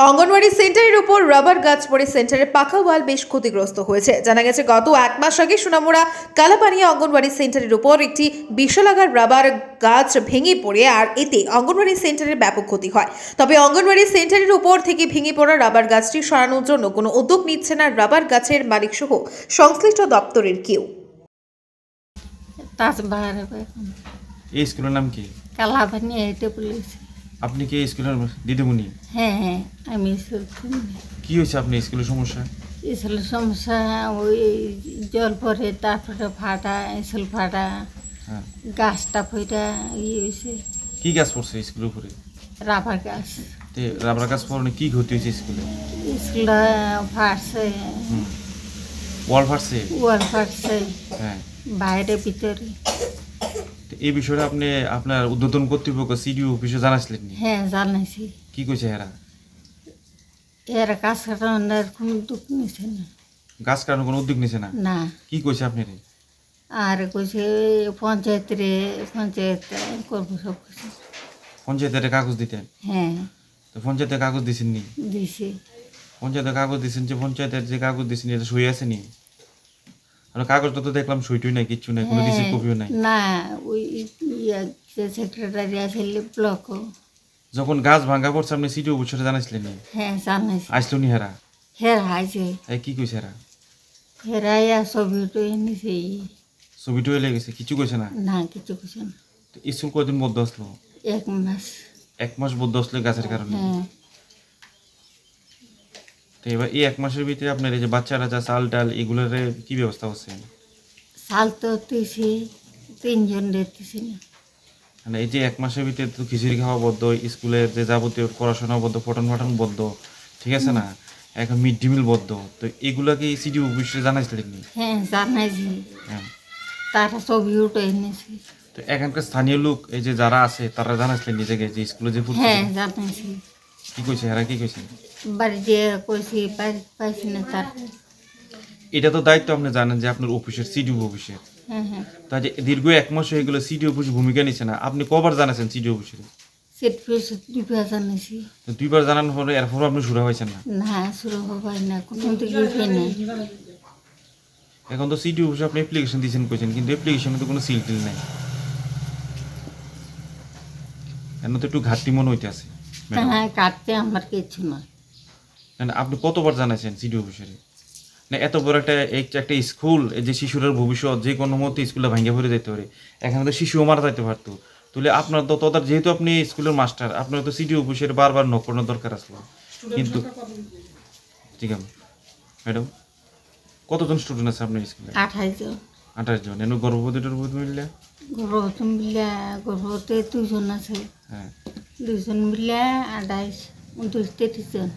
অঙ্গনওয়াড়ি সেন্টারের উপর রাবার গাছ পড়ে সেন্টারের পাকা ওয়াল বেশ ক্ষতিগ্রস্ত হয়েছে। জানা গেছে গত 1 মাস আগে সোনামুড়া কালাপানিয়া অঙ্গনওয়াড়ি সেন্টারের উপর একটি বিশালাকার রাবার গাছ ভেঙে পড়ে আর এতে অঙ্গনওয়াড়ি সেন্টারের ব্যাপক ক্ষতি হয়। তবে অঙ্গনওয়াড়ি সেন্টারের উপর থেকে ভেঙে পড়া রাবার গাছটি সরানোর জন্য কোনো উদ্যোগ নিচ্ছে না রাবার গাছের মালিক সহ সংশ্লিষ্ট দপ্তরের কেউ। এই স্কুলের নাম কি? কালাপানিয়া এটা পুলিশ। আপনি কি এই স্কুলের দিদিমণি? হ্যাঁ, আমি কি হয়েছে আপনি স্কুলের সমস্যা? স্কুলের সমস্যা ওই জল পরে, তারপরে ফাটা, স্কুল ফাটা, গাছটা ফইটা হয়েছে। কি গাছ পড়ছে স্কুলের উপরে? রাবার গাছ। রাবার গাছ পড়লে কি ক্ষতি হয়েছে স্কুলে? স্কুলটা ফাটছে, ওয়াল ফাটছে। ওয়াল ফাটছে, হ্যাঁ, বাইরে ভিতরে। এই বিষয়টা আপনি আপনার উদ্বোধন কর্তৃপক্ষ সিডিও অফিসে জানাইছিলেন? হ্যাঁ, জানাইছি। কি কইছে এরা? এরা গাছ কাটানোর কোনো উদ্যোগ নিছে না। গাছ কাটানোর কোনো উদ্যোগ নিছে না? না। কি কইছে আপনি? আর কইছে পঞ্চায়েত করবো সব কিছু। পঞ্চায়েতের কাগজ দিতেন? হ্যাঁ। তো পঞ্চায়েতের কাগজ দিছেননি? দিছি। পঞ্চায়েতের কাগজ দিছেন, যে পঞ্চায়েতের যে কাগজ দিছেন এটা সই আছে নি? আর কাগজটা তো দেখলাম সইটুই নাই, কিচ্ছু নাই, কোনো রিসিভ কপিও নাই। না, ওই সেক্রেটারি আছে ব্লক। যখন গাছ ভাঙা পড়ছে আপনি সিডিও অফিসে জানাইছিলেন? হ্যাঁ, জানাইছি। আসলো নি হেরা? হেরা আইছে। কি কইছে হেরা? হেরাই ছবি টই নিছে। ছবি টই লেগেছে, কিছু কইছে না? না, কিছু কইছে না। স্কুল কয়দিন বদ্ধ আসলো? 1 মাস। 1 মাস বদ্ধ আসলো গাছের কারণে? হ্যাঁ। তো এবার এই 1 মাসের ভিতরে আপনার এই যে বাচ্চারা যা চাল ডাল এগুলোর কি ব্যবস্থা হচ্ছে? চাল তো দিছি, 3 জন দিতেছি না। মানে এই যে 1 মাসের ভিতরে তো খিচুড়ি খাওয়া বদ্ধ, স্কুলের যে যাবতীয় পড়াশোনা বদ্ধ, পঠন বদ্ধ, ঠিক আছে না? এখন মিড ডে মিল বদ্ধ, তো এগুলাকে সিডিও অফিসে জানাইছিলেন? হ্যাঁ, জানাইছি। হ্যাঁ, তারা ছবি উঠে এনেছি। তো এখানকার স্থানীয় লোক এই যে যারা আছে তারা জানাইছিলেন নিজেকে যে স্কুলে যে পড়ছে? হ্যাঁ, জানাইছি। কি কইছে এরা? কি কইছে? বাড়ি দিয়ে কইছি, পাইছি না তার। এটা তো দায়িত্ব আপনি জানেন যে আপনার অফিসের সিডিও অফিসের। হ্যাঁ, হ্যাঁ। তা যে দীর্ঘ 1 মাস হয়ে গেল সিডিও অফিস ভূমিকা নিচ্ছে না, আপনি কবার জানাচ্ছেন সিডিও অফিসে? সেট ফিস 2 বার জানাইছি। তো 2 বার জানানোর পরে এরপর আপনি শুরু হয়েছেন না? না, শুরু হবার না, কোনো দিকে উঠে নাই। এখন তো সিডিও অফিসে আপনি অ্যাপ্লিকেশন দিয়েছেন কইছেন, কিন্তু অ্যাপ্লিকেশনে তো কোনো সিল টিল নাই। এখন তো একটু ঘাটতি মনে হইতে আছে। হ্যাঁ, কাটতে আমার কিছু নয়। আপনি কতবার জানাইছেন সিডিও অফিসে? না এত বড় একটা স্কুল, এই যে শিশুরের ভবিষ্যৎ যে কোনো মতে স্কুলে ভাঙে পড়ে যেতে পারে, এখানে তো শিশুও মারা যাইতে পারতো। তাহলে আপনার তো যেহেতু আপনি স্কুলের মাস্টার, আপনার তো সিডিও অফিসের বারবার নক করানোর দরকার আসলো। কিন্তু ঠিক আছে ম্যাডাম, কতজন স্টুডেন্ট আছে আপনার স্কুলে? 28 জন। 28 জন। এনে গর্ভবতী মিললে? গর্ভবতী 2 জন আছে। হ্যাঁ, 2 জন মিলে 28, 29, 30 জন।